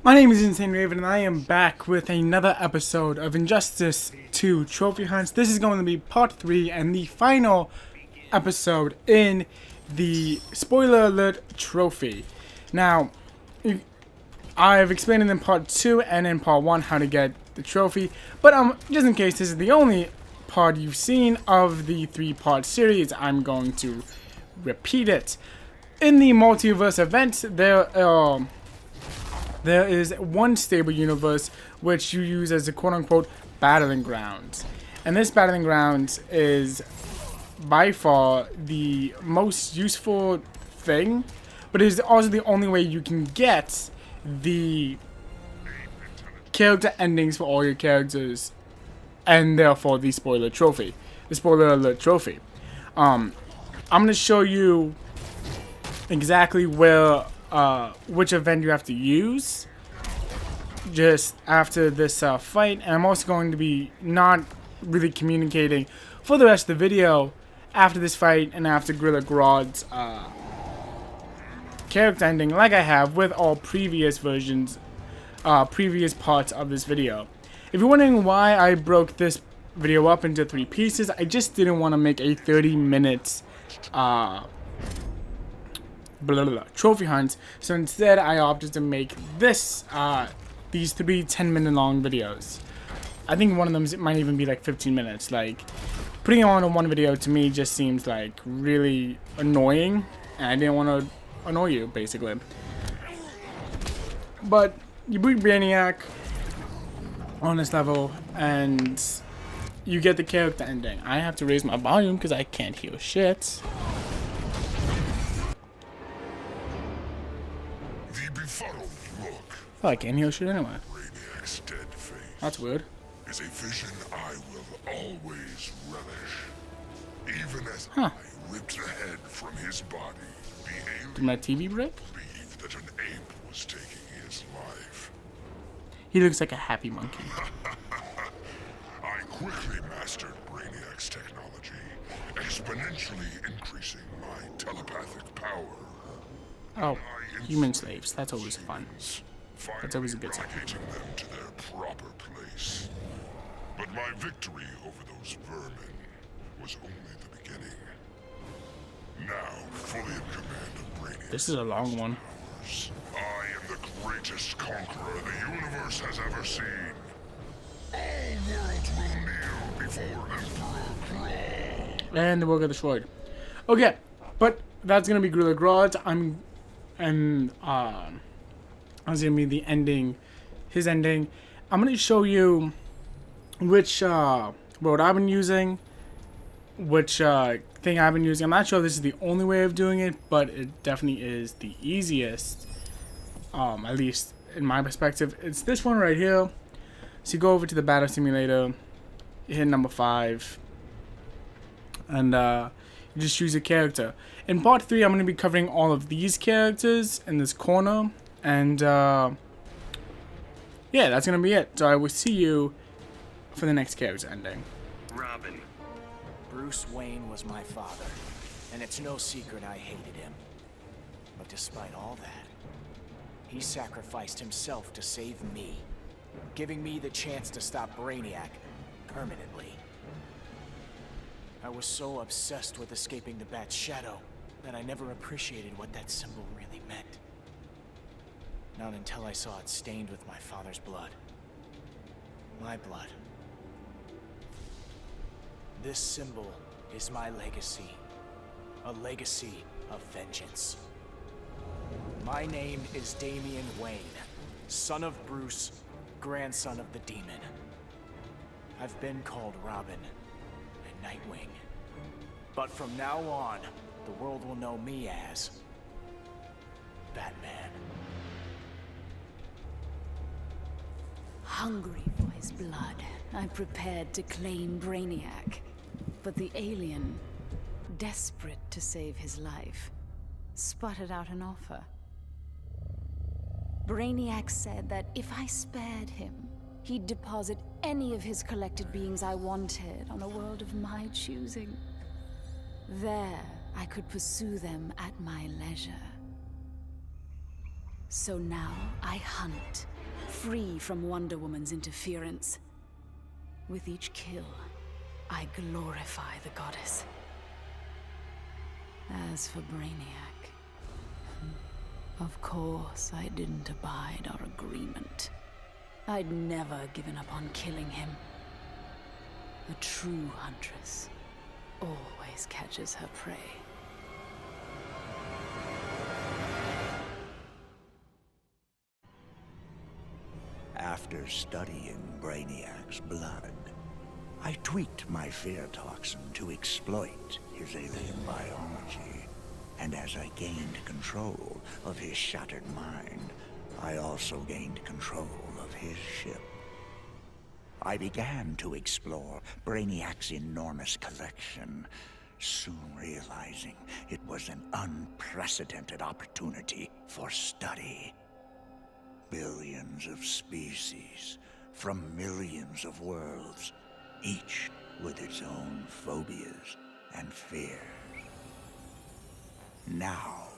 My name is Insane Raven, and I am back with another episode of Injustice 2 Trophy Hunts. This is going to be part 3 and the final episode in the spoiler alert trophy. Now, I've explained in part 2 and in part 1 how to get the trophy, but just in case this is the only part you've seen of the 3-part series, I'm going to repeat it. In the multiverse event, there is one stable universe which you use as a quote-unquote battling ground. And this battling ground is by far the most useful thing, but it is also the only way you can get the character endings for all your characters, and therefore the spoiler alert trophy. I'm going to show you exactly where which event you have to use just after this fight, and I'm also going to be not really communicating for the rest of the video after this fight and after Gorilla Grodd's character ending, like I have with all previous versions, previous parts of this video. If you're wondering why I broke this video up into 3 pieces, I just didn't want to make a 30-minute trophy hunt, so instead I opted to make this these 3 10-minute long videos. I think one of them might even be like 15 minutes. Like, putting it on in one video to me just seems like really annoying, and I didn't want to annoy you, basically. But you beat Brainiac on this level and you get the character ending. I have to raise my volume because I can't hear shit. Oh, I can't hear shit anyway. Brainiac's dead face. That's weird. Is a vision I will always relish. Even as Huh. I ripped the head from his body, the Did alien my TV break? believed that an ape was taking his life. He looks like a happy monkey. I quickly mastered Brainiac's technology, exponentially increasing my telepathic power. Oh, human slaves. That's always fun. That's always a good sign. Relegating them to their proper place. But my victory over those vermin was only the beginning. Now, fully in command of Brainiac. This is a long one. I am the greatest conqueror the universe has ever seen. All worlds will kneel before Emperor Grodd. And the world got destroyed. Okay, but that's gonna be Gorilla Grodd. That's gonna be the ending, his ending. I'm gonna show you which road I've been using, which thing I've been using. I'm not sure if this is the only way of doing it, but it definitely is the easiest. At least in my perspective, it's this one right here. So you go over to the battle simulator, you hit number 5, and you just choose a character. In part 3, I'm going to be covering all of these characters in this corner, and yeah, that's going to be it. So I will see you for the next character ending. Robin. Bruce Wayne was my father, and it's no secret I hated him. But despite all that, he sacrificed himself to save me, giving me the chance to stop Brainiac permanently. I was so obsessed with escaping the Bat's shadow that I never appreciated what that symbol really meant. Not until I saw it stained with my father's blood. My blood. This symbol is my legacy. A legacy of vengeance. My name is Damian Wayne, son of Bruce, grandson of the Demon. I've been called Robin and Nightwing. But from now on, the world will know me as Batman. Hungry for his blood, I prepared to claim Brainiac. But the alien, desperate to save his life, sputtered out an offer. Brainiac said that if I spared him, he'd deposit any of his collected beings I wanted on a world of my choosing. There, I could pursue them at my leisure. So now I hunt free from Wonder Woman's interference. With each kill, I glorify the goddess. As for Brainiac, of course I didn't abide our agreement. I'd never given up on killing him. A true huntress always catches her prey. After studying Brainiac's blood, I tweaked my fear toxin to exploit his alien biology. And as I gained control of his shattered mind, I also gained control of his ship. I began to explore Brainiac's enormous collection, soon realizing it was an unprecedented opportunity for study. Billions of species from millions of worlds, each with its own phobias and fears. Now,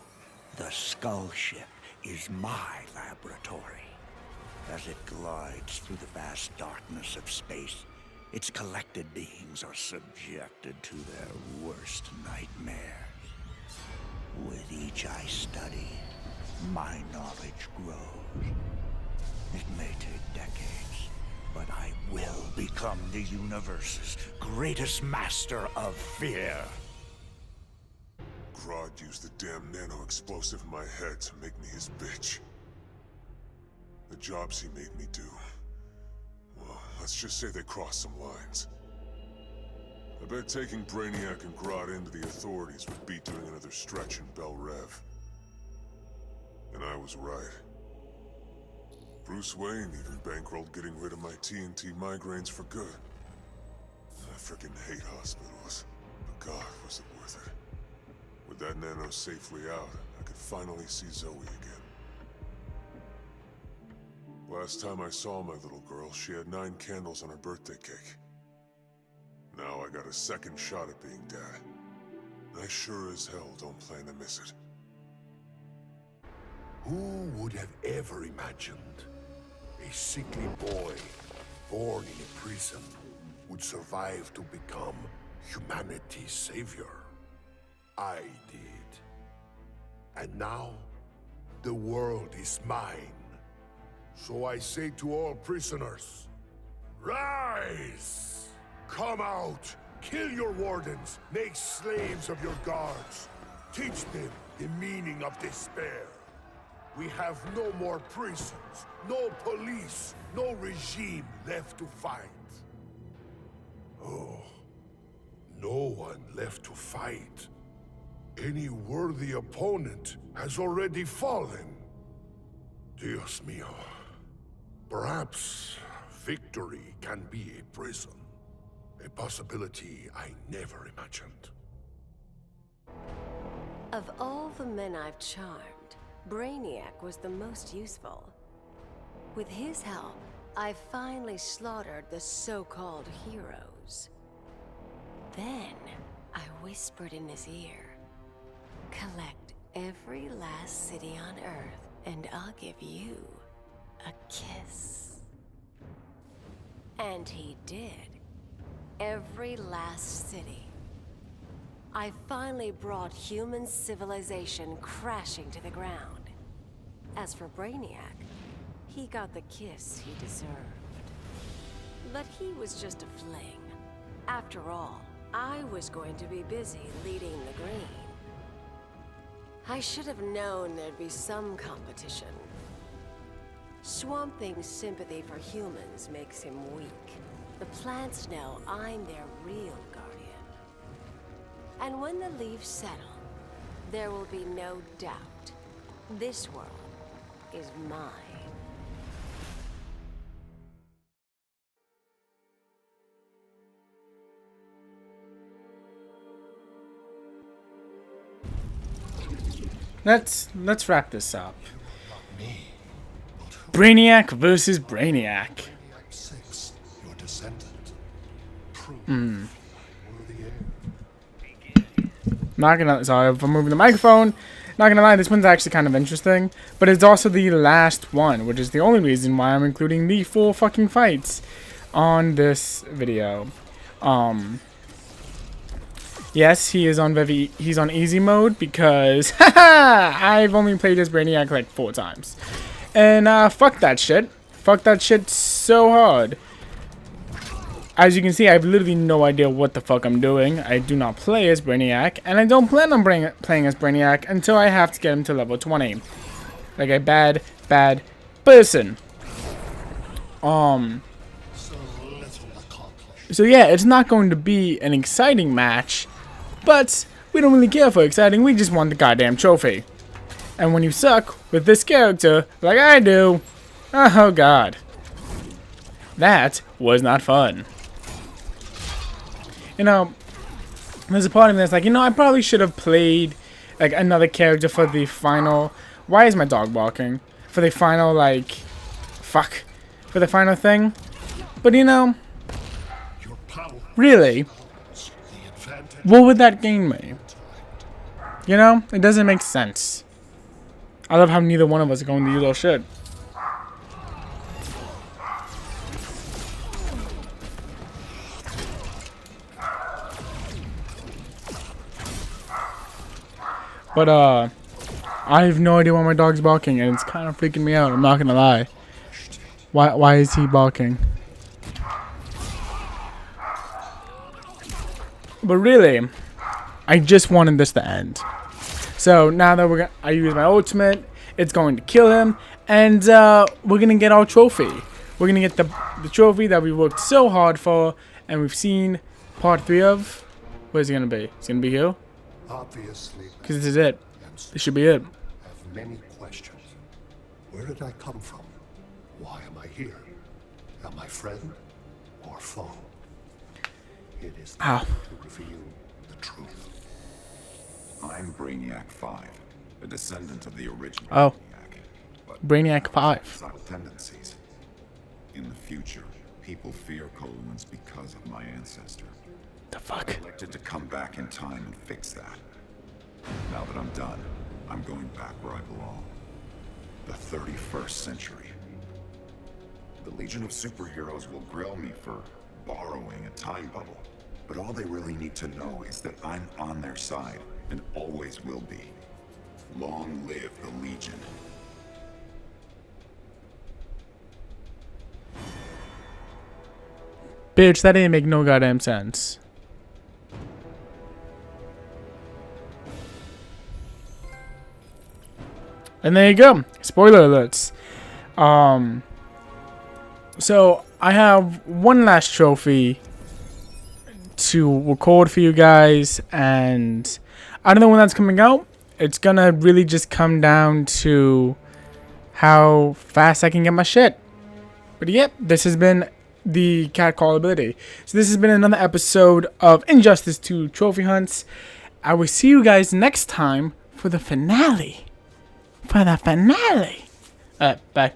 the Skull Ship is my laboratory. As it glides through the vast darkness of space, its collected beings are subjected to their worst nightmares. With each I study, my knowledge grows. It may take decades, but I will become the universe's greatest master of fear. Grodd used the damn nano-explosive in my head to make me his bitch. The jobs he made me do, well, let's just say they crossed some lines. I bet taking Brainiac and Grodd into the authorities would be doing another stretch in Bel Rev. And I was right. Bruce Wayne even bankrolled getting rid of my TNT migraines for good. I frickin' hate hospitals, but God, was it worth it. With that nano safely out, I could finally see Zoe again. Last time I saw my little girl, she had 9 candles on her birthday cake. Now I got a second shot at being dad. I sure as hell don't plan to miss it. Who would have ever imagined a sickly boy born in a prison would survive to become humanity's savior? I did. And now, the world is mine. So I say to all prisoners, rise! Come out! Kill your wardens! Make slaves of your guards! Teach them the meaning of despair! We have no more prisons, no police, no regime left to fight. Oh, no one left to fight. Any worthy opponent has already fallen. Dios mío. Perhaps victory can be a prison. A possibility I never imagined. Of all the men I've charmed, Brainiac was the most useful. With his help, I finally slaughtered the so-called heroes. Then, I whispered in his ear, collect every last city on Earth, and I'll give you a kiss. And he did. Every last city. I finally brought human civilization crashing to the ground. As for Brainiac, he got the kiss he deserved. But he was just a fling. After all, I was going to be busy leading the Green. I should have known there'd be some competition. Swamp Thing's sympathy for humans makes him weak. The plants know I'm their real guardian. And when the leaves settle, there will be no doubt. This world is mine. Let's wrap this up. Brainiac versus Brainiac. Your descendant. Not gonna. Sorry for moving the microphone. Not gonna lie, this one's actually kind of interesting, but it's also the last one, which is the only reason why I'm including the full fucking fights on this video. Yes, he's on easy mode because I've only played as Brainiac like 4 times. And fuck that shit. Fuck that shit so hard. As you can see, I have literally no idea what the fuck I'm doing. I do not play as Brainiac, and I don't plan on playing as Brainiac until I have to get him to level 20. Like a bad person. So yeah, it's not going to be an exciting match, but we don't really care for exciting, we just want the goddamn trophy. And when you suck with this character, like I do, oh god. That was not fun. You know, there's a part of me that's like, you know, I probably should have played like another character for the final. Why is my dog barking? For the final, like, fuck. For the final thing. But you know, really, what would that gain me? You know, it doesn't make sense. I love how neither one of us are going to use our shit. But, I have no idea why my dog's barking, and it's kind of freaking me out, I'm not gonna lie. Why is he barking? But really, I just wanted this to end. So, now that I use my ultimate, it's going to kill him, and, we're gonna get our trophy. We're gonna get the trophy that we worked so hard for, and we've seen part 3 of. Where's it gonna be? It's gonna be here? Obviously, Because this is it. This should be it. I have many questions. Where did I come from? Why am I here? Am I friend or foe? It is time to reveal the truth. I'm Brainiac 5, a descendant of the original Oh. Brainiac, but Brainiac 5. subtle tendencies. In the future, people fear Coluans because of my ancestor. The fuck? Elected to come back in time and fix that. Now that I'm done, I'm going back where I belong. The 31st century. The Legion of Superheroes will grill me for borrowing a time bubble. But all they really need to know is that I'm on their side and always will be. Long live the Legion. Bitch, that didn't make no goddamn sense. And there you go. Spoiler alerts. So I have one last trophy to record for you guys, and I don't know when that's coming out. It's gonna really just come down to how fast I can get my shit. But yep, this has been the cat call ability. So this has been another episode of Injustice 2 Trophy Hunts. I will see you guys next time for the finale. Bye.